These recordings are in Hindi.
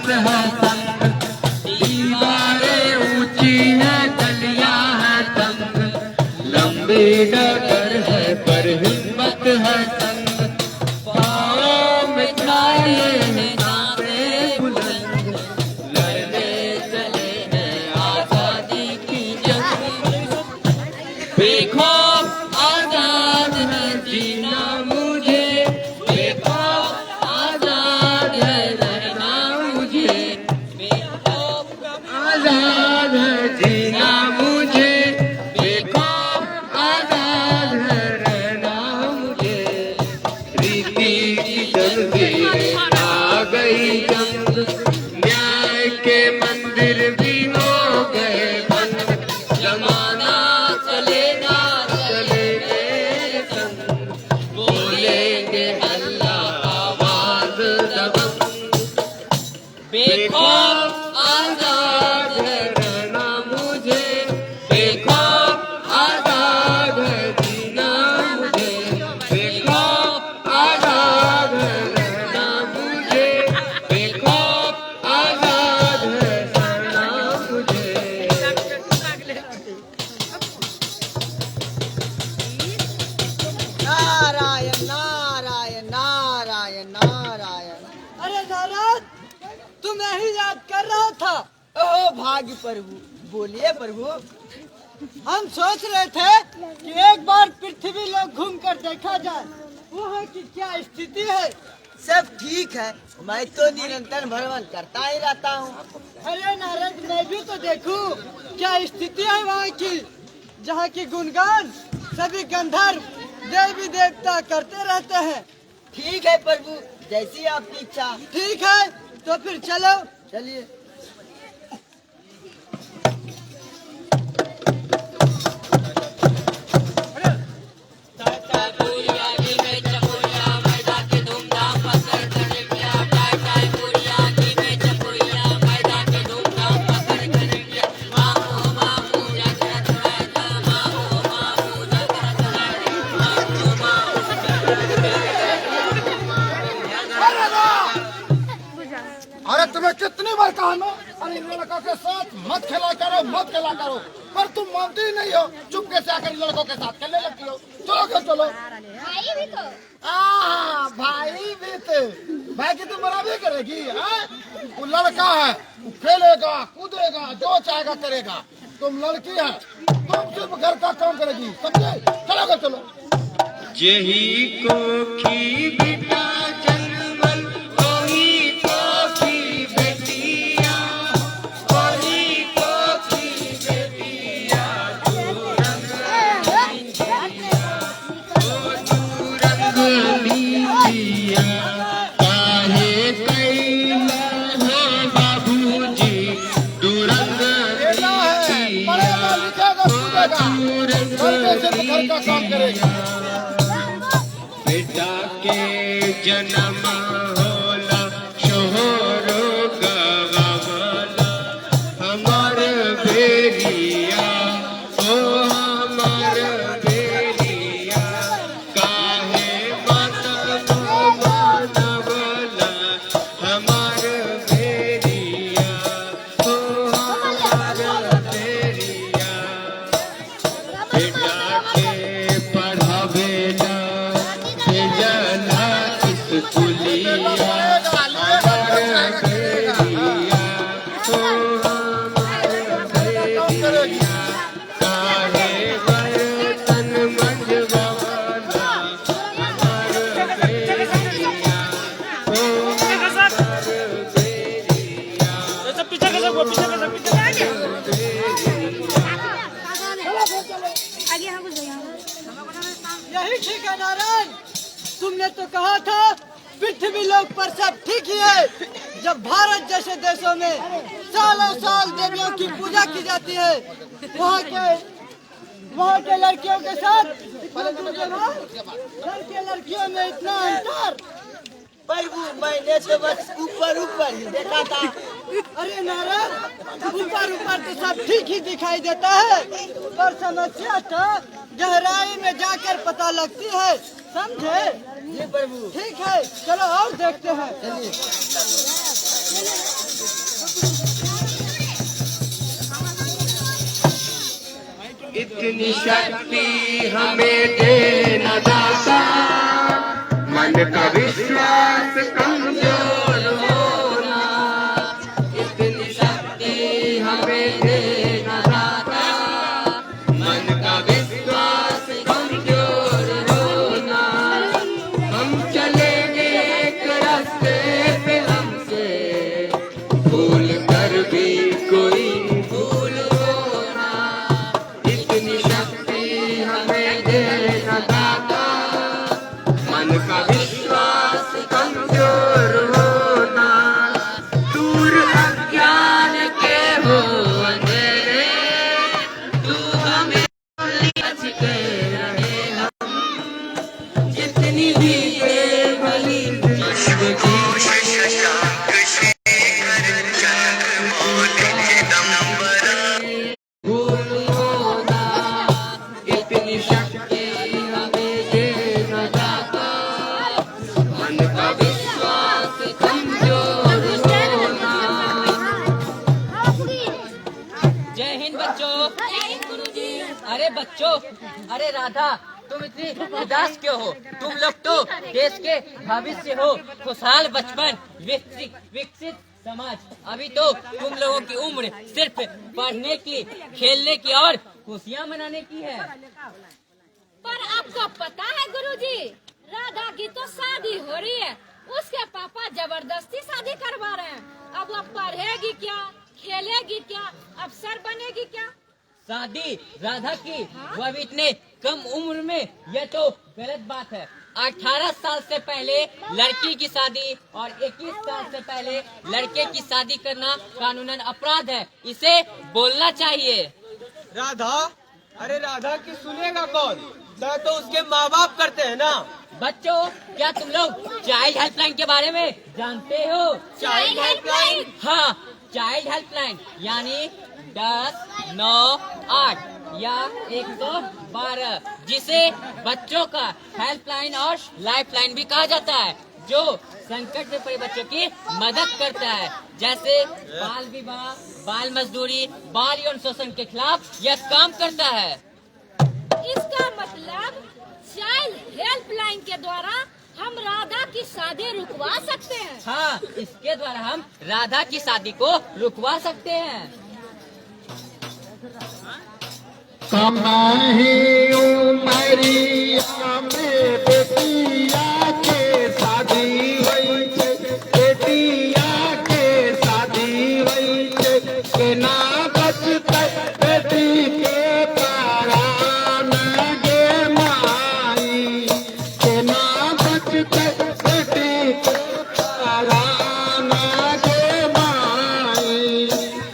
हिम्मत है संग, दीवारें ऊंची है गलियां है तंग, लंबी डगर है पर हिम्मत है संग, पाँव में छाए हैं सांसें बुलंद, लड़ने चले हैं आजादी की जंग, बेखौफ आजाद है जीना मुझे, बेखौफ आजाद है रहना मुझे, बेखौफ आजाद है जीना मुझे, बेखौफ आजाद है रहना मुझे, रीति की जंजीरें आ गई जंग, न्याय के मंदिर भी हो गए बंद, जमाना चलेगा चलेंगे संग, बोलेंगे अल्लाह आवाज दबंग, बेखौफ आजाद है रहना मुझे, बेखौफ आजाद है जीना मुझे, बेखौफ आजाद है रहना मुझे, बेखौफ आजाद है रहना मुझे। नारायण नारायण नारायण नारायण। अरे नारद, तुम्हें ही याद कर रहा था। ओह भाग्य प्रभु, बोलिए प्रभु। हम सोच रहे थे कि एक बार पृथ्वी लोग घूम कर देखा जाए वहाँ की क्या स्थिति है। सब ठीक है, मैं तो निरंतर भ्रमण करता ही रहता हूँ। अरे नारद, मैं भी तो देखूं क्या स्थिति है वहाँ की, जहाँ की गुणगान सभी गंधर्व देवी देवता करते रहते हैं। ठीक है प्रभु, जैसी आपकी इच्छा। ठीक है, तो फिर चलो। चलिए। अरे तुम्हें कितनी बार कहा ना, अरे इन लड़कों के साथ मत खेला करो, मत खेला करो, पर तुम मानती ही नहीं हो। चुपके से आकर इन लड़कों के साथ खेलने लगती हो। चलो घर चलो। भाई भी तो भाई भी तो भाई की तुम मना भी करेगी। वो लड़का है, वो खेलेगा कूदेगा जो चाहेगा करेगा। तुम लड़की है, तुम सिर्फ घर का काम करेगी, समझे? चलो घर चलो। यही कोखी बिटा जन्मल वही कोखी बेटिया, वही कोखी बेटिया, तू रंग मीतिया, काहे कैला हो बाबूजी दुरंग पढ़ेगा लिखेगा कूदेगा, घर में सिर्फ घर का काम करेगा। बेटा के जन्म होला शोहरो गवावला, हमार बेरिया ओ हमार बेरिया, काहे मत मानवला हमार बेरिया ओ हमार बेरिया, बेटा के पढ़ावेला भेजला स्कूलिया, हमार बेरिया ओ हमार बेरिया, काहे बर्तन मंजवाला हमार बेरिया ओ हमार बेरिया। यही ठीक है नारायण, तुमने तो कहा था पृथ्वी लोक पर सब ठीक ही है। जब भारत जैसे देशों में सालों साल देवियों की पूजा की जाती है, वहाँ के लड़कियों के साथ इतना दुर्व्यवहार, लड़के लड़कियों में इतना अंतर। प्रभु, मैंने तो बस ऊपर ऊपर ही देखा था। अरे नारायण, ऊपर ऊपर तो सब ठीक ही दिखाई देता है, पर समस्या तो गहराई में जाकर पता लगती है, समझे? जी प्रभु। ठीक है, चलो और देखते हैं। चलिए। इतनी शक्ति हमें देना दाता, मन का विश्वास कमजोर होना। इतनी शक्ति हमें देना दाता, मन का विश्वास कमजोर होना। हम चलेंगे एक रास्ते पे हमसे भूल कर भी कोई भूल होना। इतनी शक्ति हमें देना दाता, मन का विश्वास कमजोर होना। दूर अज्ञान के हो अंधेरे, तू हमें बच के रहे हम। जितनी भी भली जिंदगी भूल होना। इतनी शक्ति हमें देना दाता, मन का विश्वास कमजोर होना। जय हिंद बच्चों। अरे बच्चों, अरे राधा, तुम इतनी उदास क्यों हो? तुम लोग तो देश के भविष्य हो, खुशहाल बचपन, विकसित समाज। अभी तो तुम लोगों की उम्र सिर्फ पढ़ने की, खेलने की और खुशियाँ मनाने की है। पर आपको पता है गुरुजी, राधा की तो शादी हो रही है। उसके पापा जबरदस्ती शादी करवा रहे हैं। अब वो पढ़ेगी क्या, खेलेगी क्या, अफसर बनेगी क्या? शादी राधा की, वो अभी इतने कम उम्र में, यह तो गलत बात है। 18 साल से पहले लड़की की शादी और 21 साल से पहले लड़के की शादी करना कानूनन अपराध है। इसे बोलना चाहिए। राधा, अरे राधा की सुनेगा कौन? तय तो उसके माँ बाप करते हैं ना। बच्चों, क्या तुम लोग चाइल्ड हेल्पलाइन के बारे में जानते हो? Child helpline? हाँ, चाइल्ड हेल्पलाइन यानी 10 9 8 या 112, जिसे बच्चों का हेल्पलाइन और लाइफलाइन भी कहा जाता है, जो संकट में पड़े बच्चों की मदद करता है, जैसे बाल विवाह, बाल मजदूरी, बाल यौन शोषण के खिलाफ यह काम करता है। इसका मतलब चाइल्ड हेल्पलाइन के द्वारा हम राधा की शादी रुकवा सकते हैं। हाँ, इसके द्वारा हम राधा की शादी को रुकवा सकते हैं। कमाही उमरिया में बेटिया के शादी होई छे, बेटिया के शादी होई छे। के ना बचते बेटी के प्राण गे माई, के ना बचते बेटी के प्राण गे माई।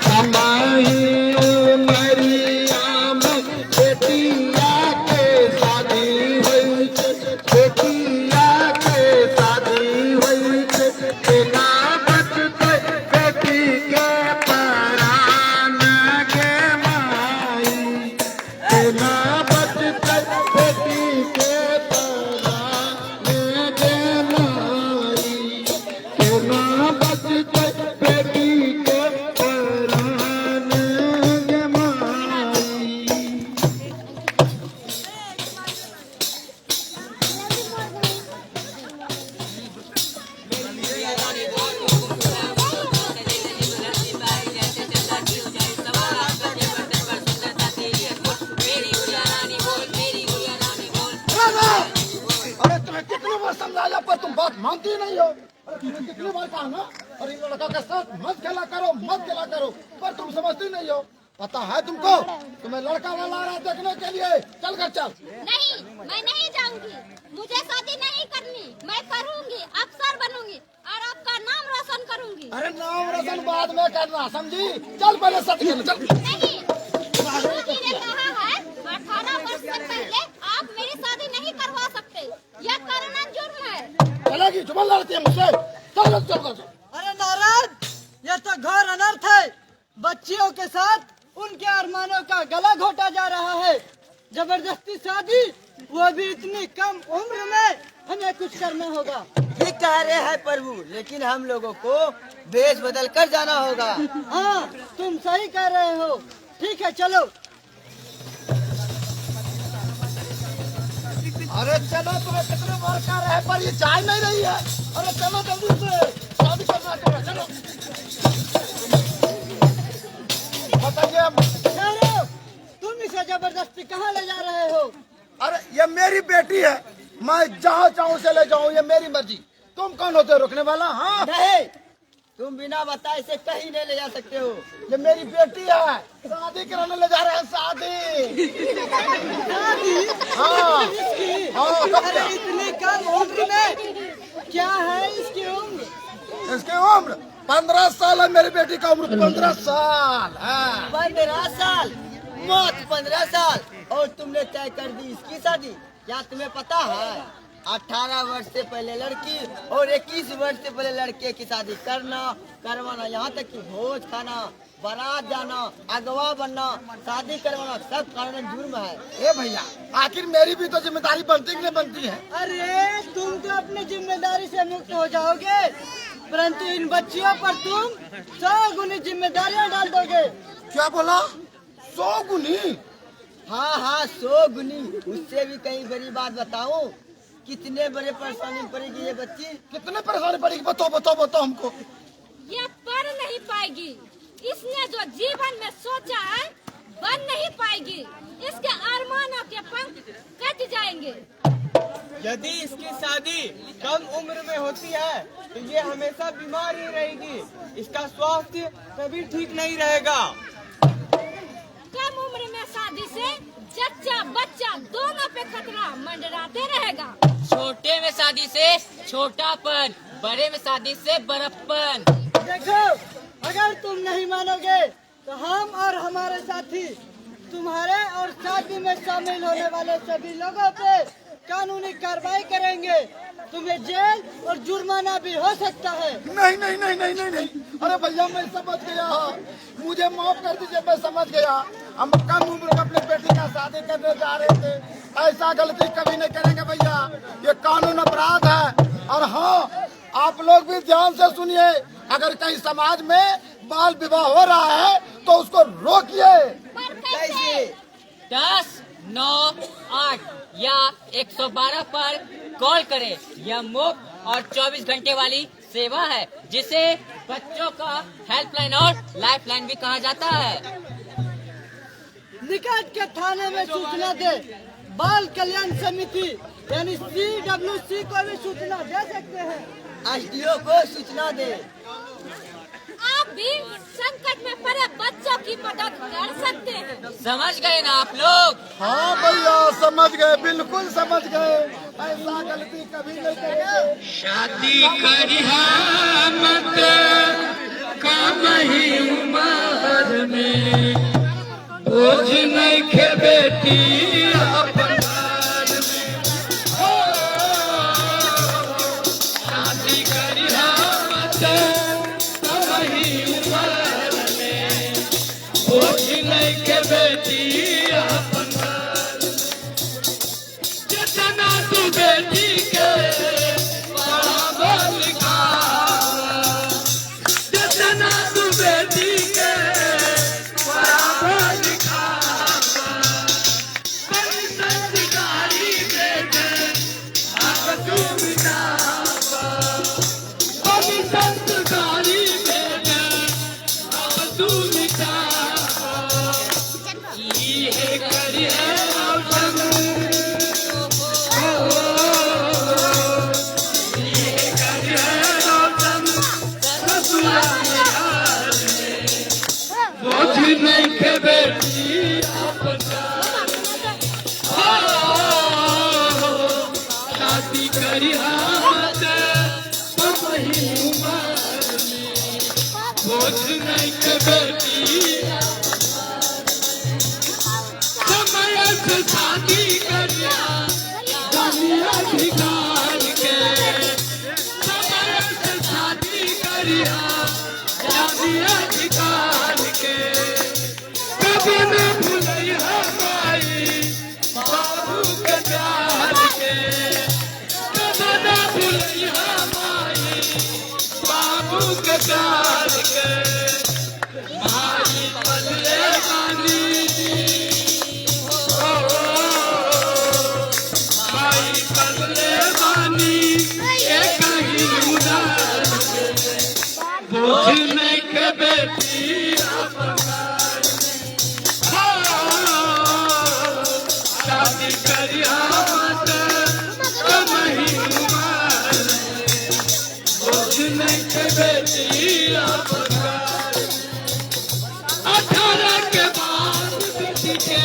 कमाही उमरिया में बेटिया के शादी होई छे, बेटिया के शादी होई छे। के ना बचते बेटी के प्राण गे माई, के ना बचते बेटी के प्राण गे माई, के ना बचते बेटी के प्राण गे माई। राधा! अरे तुम्हें कितनी बार समझाया पर तुम बात मानती नहीं हो। अरे तुम्हें कितनी बार कहा ना, अरे इन लड़का के साथ मत खेला करो, मत खेला करो, पर तुम समझती नहीं हो। पता है तुमको, तुम्हें लड़का वाला आ रहा है देखने के लिए। चल कर चल। नहीं, मैं नहीं जाऊंगी। मुझे शादी नहीं करनी। मैं पढ़ूंगी, अफसर बनूंगी और आपका नाम रोशन करूंगी। अरे नाम रोशन बाद में करना, समझी? चल पहले सच खेल चल। नहीं, गुरुजी ने कहा है 18 वर्ष से पहले आप मेरी शादी नहीं करवा सकते। यह कानूनन जुर्म है। चलेगी जुबान लड़ती है मुझसे। चल चल चल चल। अरे नाराज, यह तो घोर अनर्थ है। बच्चियों के साथ उनके अरमानों का गला घोटा जा रहा है। जबरदस्ती शादी, वो भी इतनी कम उम्र में। हमें कुछ करना होगा। ठीक कह रहे हैं प्रभु, लेकिन हम लोगों को वेश बदल कर जाना होगा। हाँ, तुम सही कह रहे हो। ठीक है, चलो। अरे चलो, तुम्हें कितने बार कह रहे हैं पर ये जा नहीं रही है। अरे चलो जल्दी से, शादी करना है तुम्हें, चलो। बताइए अब। ठहरो, तुम इसे जबरदस्ती कहाँ ले जा रहे हो? अरे ये मेरी बेटी है, मैं जहाँ चाहूँ से ले जाऊँ, ये मेरी मर्जी। तुम कौन होते हो रोकने वाला? हाँ, नहीं, तुम बिना बताए इसे कहीं नहीं ले जा सकते हो। ये मेरी बेटी है, शादी कराने ले जा रहे हैं, शादी। हाँ हाँ, कब अरे क्या? इतनी कम उम्र में क्या है इसकी उम्र? इसकी उम्र 15 साल है। मेरी बेटी का उम्र 15 साल है। 15 साल? मौत 15 साल और तुमने तय कर दी इसकी शादी? क्या तुम्हें पता है 18 वर्ष से पहले लड़की और 21 वर्ष से पहले लड़के की शादी करना, करवाना, यहाँ तक कि भोज खाना, बारात जाना, अगवा बनना, शादी करवाना सब कानून जुर्म है। ए भैया, आखिर मेरी भी तो जिम्मेदारी बनती कि नहीं बनती है? अरे तुम तो अपनी जिम्मेदारी से मुक्त हो जाओगे, परंतु इन बच्चियों पर तुम 100 गुनी जिम्मेदारियां डाल दोगे। क्या बोला? 100 गुनी? हाँ, 100 गुनी। उससे भी कहीं बड़ी बात बताऊं, कितने बड़े परेशानी में पड़ेगी ये बच्ची। कितने परेशानी पड़ेगी? बताओ हमको। ये पढ़ नहीं पाएगी। इसने जो जीवन में सोचा है बन नहीं पाएगी। इसके अरमानों के पंख कट जाएंगे। यदि इसकी शादी कम उम्र में होती है तो ये हमेशा बीमार ही रहेगी। इसका स्वास्थ्य कभी ठीक नहीं रहेगा। कम उम्र में शादी से जच्चा बच्चा दोनों पे खतरा मंडराते रहेगा। छोटे में शादी से छोटापन, बड़े में शादी से बड़प्पन। देखो, अगर तुम नहीं मानोगे तो हम और हमारे साथी तुम्हारे और शादी में शामिल होने वाले सभी लोगों पे कानूनी कार्रवाई करेंगे। तुम्हें जेल और जुर्माना भी हो सकता है। नहीं। अरे भैया, मैं समझ गया, मुझे माफ कर दीजिए, मैं समझ गया। हम कम उम्र में अपने बेटी का शादी करने जा रहे थे। ऐसा गलती कभी नहीं करेंगे भैया, ये कानून अपराध है। और हाँ, आप लोग भी ध्यान से सुनिए, अगर कहीं समाज में बाल विवाह हो रहा है तो उसको रोकिए। कैसे? 10 9 8 या 112 पर कॉल करें। यह मुफ्त और 24 घंटे वाली सेवा है, जिसे बच्चों का हेल्पलाइन और लाइफलाइन भी कहा जाता है। निकट के थाने में सूचना दे। बाल कल्याण समिति यानी CWC को भी सूचना दे सकते हैं। SDO को सूचना दे। आप भी संकट में पड़े बच्चों की मदद कर सकते हैं। समझ गए ना आप लोग? हाँ भैया, समझ गए, बिल्कुल समझ गए। ऐसा गलती कभी नहीं करेंगे। शादी करिहा मत कम ही उम्र में, बोझ नहीं खे बेटी अपन घर में। शादी करिहा मत कम ही उम्र में, बोझ नहीं खे बेटी अपन घर में। जितना तू बेटी के पढ़ावल लिखावा, जितना तू बेटी के पढ़ावल लिखावा, बड़ी संस्कारी बेटे अब तू मिटावा, बड़ी संस्कारी बेटे अब तू मिटावा। ये करिए नहीं के बेटी अपना शादी करी मत वही उम्र में, बोझ नहीं के बेटी समय से शादी करिया जानी अधिकार के, समय से शादी करिया जानी अधिकार के। कभी न भूलिया माई बाबू के प्यार के, कभी न भूलिया माई बाबू के प्यार के। माई बदले गानी जी, माई बोझ नहीं के बेटिया पगार शादी करिया मत कमही उमर बोझ नहीं के बेटिया पगार 18 के बाद बेटी के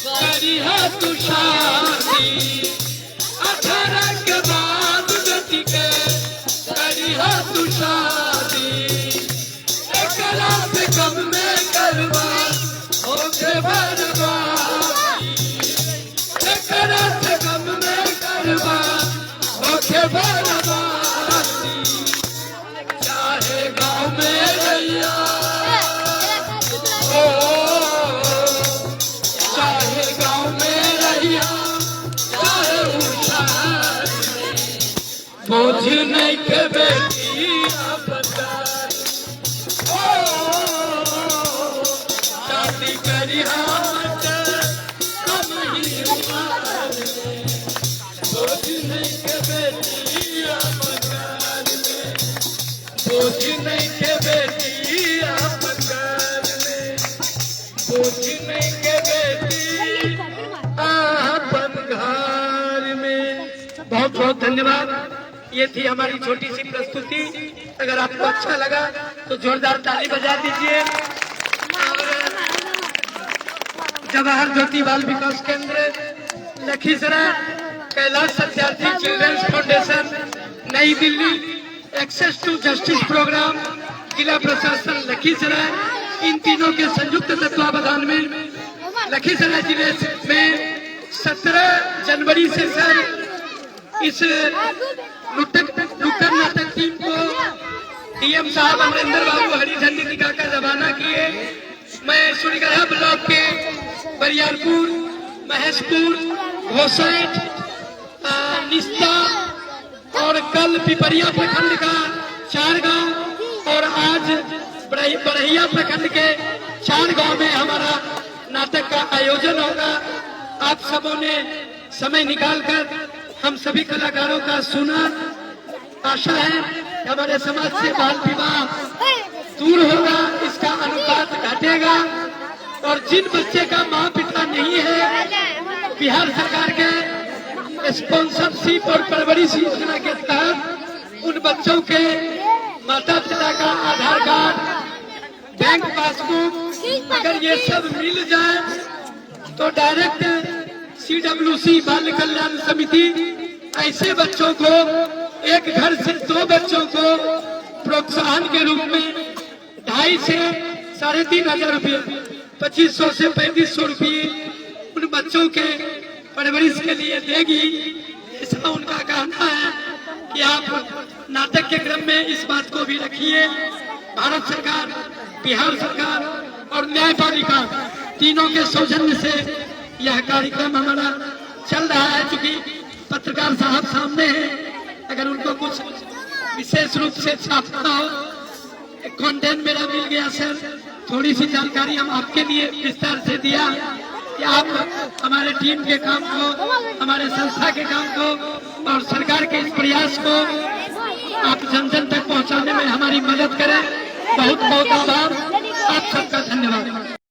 करिया तू शादी 18 के बाद बेटी के करिया तू शादी एकरा से कम में करवा होके बर्बादी एकरा से कम में करवा होके बर्बादी चाहे गाँव में रहिया चाहे गाँव में रहिया चाहे उषार बोझ नहीं के बेटिया पगार शादी करिया मत कमही उमर बोझ नहीं के बेटिया पगार बोझ नहीं के बेटिया पगार बोझ नहीं के बेटिया पगार में। बहुत बहुत धन्यवाद। ये थी हमारी छोटी सी प्रस्तुति। अगर आपको अच्छा लगा तो जोरदार ताली बजा दीजिए। जवाहर ज्योति Bal Vikas Kendra Lakhisarai, Kailash Satyarthi Children's Foundation New Delhi, Access to Justice Program जिला प्रशासन लखीसराय, इन तीनों के संयुक्त तत्वावधान में लखीसराय जिले में 17 जनवरी से सर इस नुक्कड़ नाटक टीम को डीएम साहब अमरिंदर बाबू हरी झंडी दिखाकर रवाना किए। मैं सूर्यगढ़ा ब्लॉक के बरियारपुर, महेशपुर, घोसैठ, निस्ता और कल पिपरिया प्रखंड का 4 गांव और आज बरहिया प्रखंड के 4 गांव में हमारा नाटक का आयोजन होगा। आप सबों ने समय निकालकर हम सभी कलाकारों का सुना। आशा है हमारे समाज से बाल विवाह दूर होगा, इसका अनुपात घटेगा और जिन बच्चे का माँ पिता नहीं है, बिहार सरकार के स्पॉन्सरशिप और परवरिश योजना के तहत उन बच्चों के माता पिता का आधार कार्ड, बैंक पासबुक अगर ये सब मिल जाए तो डायरेक्ट CWC बाल कल्याण समिति ऐसे बच्चों को एक घर से 2 बच्चों को प्रोत्साहन के रूप में 2,500 से 3,500 रुपये, 2,500 से 3,500 रुपये उन बच्चों के परवरिश के लिए देगी। ऐसा उनका कहना है कि आप नाटक के क्रम में इस बात को भी रखिए। भारत सरकार, बिहार सरकार और न्यायपालिका तीनों के सौजन्य से यह कार्यक्रम हमारा चल रहा है। चूंकि पत्रकार साहब सामने हैं, अगर उनको कुछ विशेष रूप से छापना हो, कंटेंट मेरा मिल गया सर, थोड़ी सी जानकारी हम आपके लिए विस्तार से दिया कि आप हमारे टीम के काम को, हमारे संस्था के काम को और सरकार के इस प्रयास को आप जन जन तक पहुंचाने में हमारी मदद करें। बहुत बहुत आभार, आप सबका धन्यवाद।